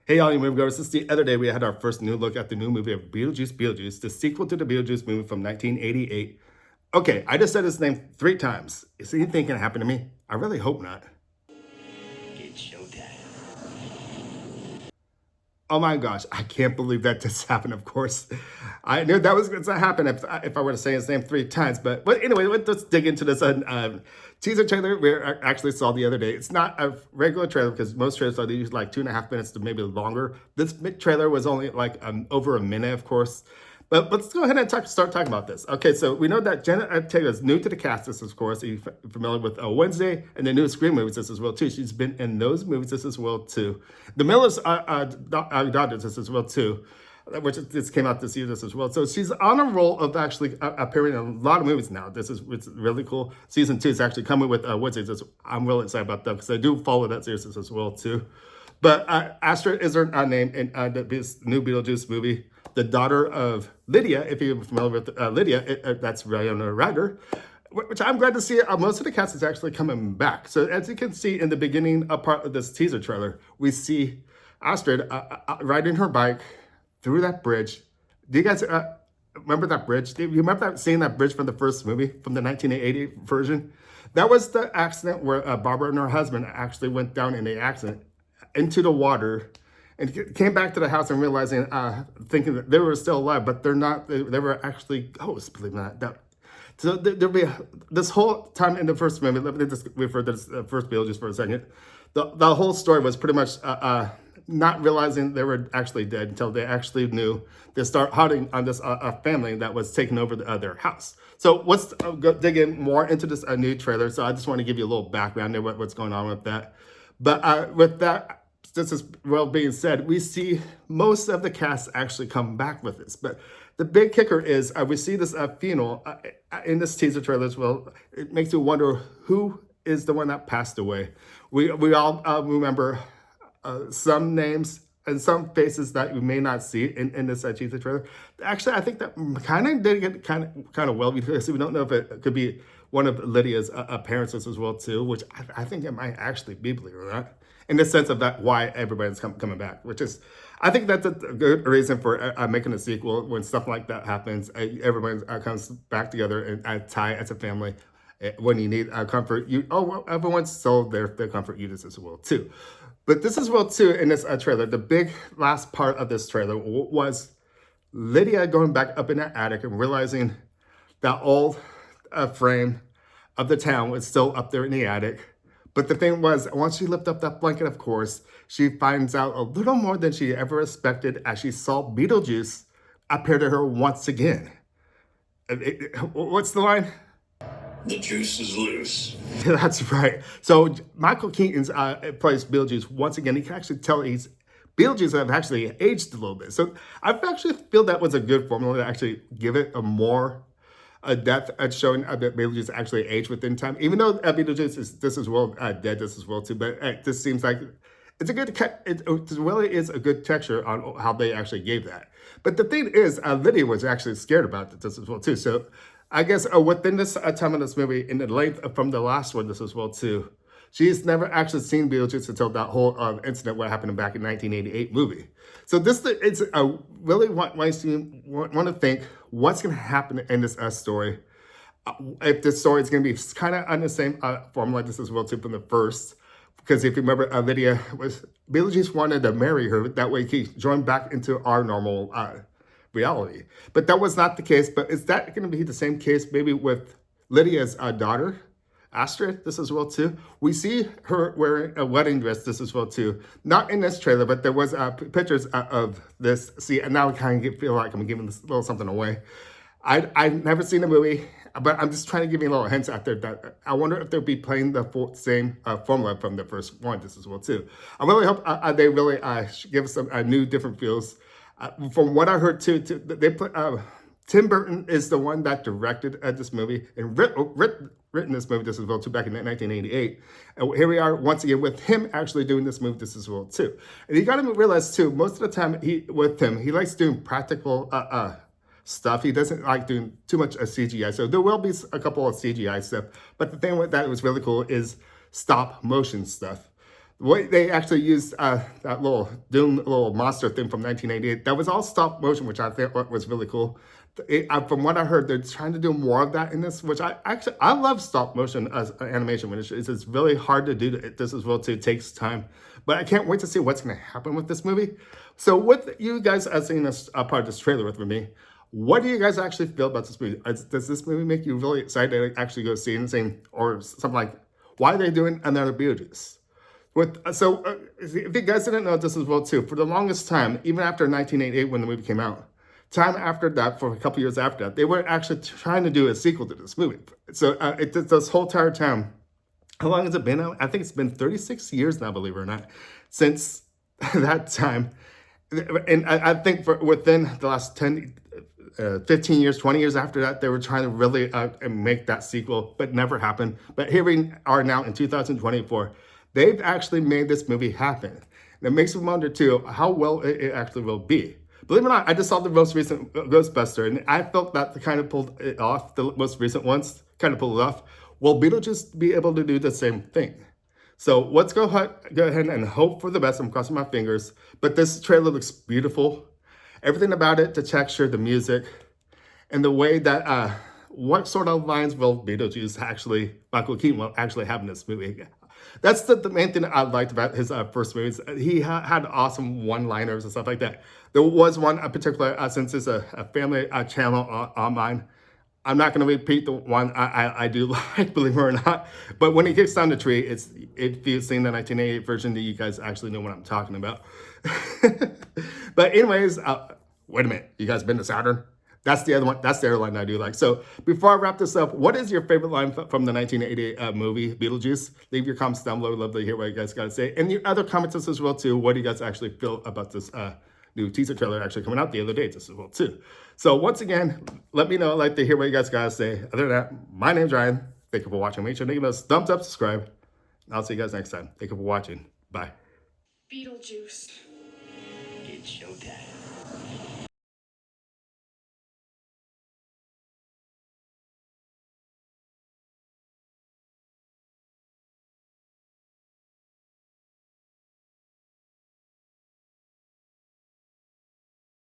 Hey, all you moviegoers. This is the other day we had our first new look at the new movie of Beetlejuice Beetlejuice, the sequel to the Beetlejuice movie from 1988. Okay, I just said his name 3 times. Is anything gonna happen to me? I really hope not. It's showtime. Oh my gosh, I can't believe that just happened, of course. I knew that was going to happen if I were to say his name 3 times. But anyway, let's dig into this teaser trailer we actually saw the other day. It's not a regular trailer because most trailers are usually like 2.5 minutes to maybe longer. This trailer was only like over a minute, of course. But let's go ahead and start talking about this. Okay, so we know that Jenna Taylor is new to the cast. This, of course, are you familiar with Wednesday and the new Scream movies? This as well too. She's been in those movies. This as well too. The Miller's daughters. This as well too, which this came out this year. This as well. So she's on a roll of actually appearing in a lot of movies now. This is it's really cool. Season 2 is actually coming with Wednesday. I'm really excited about that because I do follow that series as well too. But Astrid is her name in this new Beetlejuice movie. The daughter of Lydia, if you're familiar with Lydia, that's Winona Ryder, which I'm glad to see. Most of the cast is actually coming back. So as you can see in the beginning part of this teaser trailer, we see Astrid riding her bike through that bridge. Do you guys remember that bridge? Do you remember seeing that bridge from the first movie, from the 1980 version? That was the accident where Barbara and her husband actually went down in the accident into the water and came back to the house and realizing, thinking that they were still alive, but they're not. They were actually ghosts, believe it or not. So there'll be this whole time in the first movie. Let me just refer to this first Beetlejuice for a second. The whole story was pretty much not realizing they were actually dead until they actually knew. They start hunting on this family that was taking over their house. So let's go dig in more into this new trailer. So I just want to give you a little background there, what's going on with that. But with that, this is well being said, we see most of the cast actually come back with this. But the big kicker is we see this funeral in this teaser trailer as well. It makes you wonder who is the one that passed away. We all remember some names and some faces that you may not see in this teaser trailer. Actually, I think that kind of did get kind of well because we don't know if it could be one of Lydia's parents as well too, which I think it might actually be, believe it or not, in the sense of that why everybody's coming back, which is, I think that's a good reason for making a sequel. When stuff like that happens, everybody comes back together and tie as a family. When you need comfort, well, everyone's sold their comfort units as well too. But this as well too in this trailer, the big last part of this trailer was Lydia going back up in that attic and realizing that old frame of the town was still up there in the attic. But the thing was, once she lifted up that blanket, of course, she finds out a little more than she ever expected as she saw Beetlejuice appear to her once again. What's the line? The juice is loose. That's right. So Michael Keaton plays Beetlejuice once again. He can actually tell Beetlejuice have actually aged a little bit. So I actually feel that was a good formula to actually give it a more depth at showing that Beetlejuice actually aged within time. Even though Beetlejuice is this as well dead, this as well too. But this seems like it's a good. It really is a good texture on how they actually gave that. But the thing is, Lydia was actually scared about this as well too. So I guess within this time of this movie, in the length from the last one, this as well too, she's never actually seen Beetlejuice until that whole incident what happened back in 1988 movie. So this it's really want to think what's going to happen in this story. If this story is going to be kind of on the same formula this as well too from the first. Because if you remember, Lydia Beetlejuice wanted to marry her. That way he joined back into our normal reality. But that was not the case. But is that going to be the same case maybe with Lydia's daughter, Astrid, this as well too? We see her wearing a wedding dress this as well too. Not in this trailer, but there was pictures of this. See, and now I kind of feel like I'm giving this little something away. I've never seen the movie, but I'm just trying to give you a little hints out there that I wonder if they'll be playing the same formula from the first one this as well too. I really hope they really give us some new different feels. From what I heard too, they put Tim Burton is the one that directed this movie and written this movie this as well too back in 1988. And here we are once again with him actually doing this movie this as well too. And you got to realize too, most of the time he likes doing practical stuff. He doesn't like doing too much CGI. So there will be a couple of CGI stuff. But the thing with that was really cool is stop motion stuff. What they actually used that little Doom little monster thing from 1988. That was all stop motion, which I think was really cool. From what I heard, they're trying to do more of that in this, which I love stop motion as animation. When it's really hard to do. This as well too. It takes time, but I can't wait to see what's going to happen with this movie. So, what you guys are seeing this part of this trailer with me? What do you guys actually feel about this movie? Does this movie make you really excited to actually go see it, or something like, why are they doing another Beetlejuice? If you guys didn't know this as well too, for the longest time, even after 1988 when the movie came out, time after that, for a couple years after that, they were actually trying to do a sequel to this movie. So this whole entire time, how long has it been now? I think it's been 36 years now, believe it or not, since that time. And I think within the last 15 years, 20 years after that, they were trying to really make that sequel, but never happened. But here we are now in 2024. They've actually made this movie happen. And it makes me wonder, too, how well it actually will be. Believe it or not, I just saw the most recent Ghostbuster, and I felt that kind of pulled it off. The most recent ones kind of pulled it off. Will Beetlejuice be able to do the same thing? So let's go ahead and hope for the best. I'm crossing my fingers. But this trailer looks beautiful. Everything about it, the texture, the music, and the way that, what sort of lines will Beetlejuice actually, Michael Keaton will actually have in this movie? That's the main thing that I liked about his first movies. He had awesome one-liners and stuff like that. There was one particular, since it's a family channel on mine, I'm not going to repeat the one I do like, believe it or not. But when he kicks down the tree, if you've seen the 1988 version, that you guys actually know what I'm talking about. But anyways, wait a minute. You guys been to Saturn? That's the other one. That's the other line I do like. So before I wrap this up, what is your favorite line from the 1988 movie, Beetlejuice? Leave your comments down below. I'd love to hear what you guys got to say. And your other comments as well, too. What do you guys actually feel about this new teaser trailer actually coming out the other day just as well, too? So once again, let me know. I'd like to hear what you guys got to say. Other than that, my name's Ryan. Thank you for watching. Make sure to give us a thumbs up, subscribe. And I'll see you guys next time. Thank you for watching. Bye. Beetlejuice. It's showtime.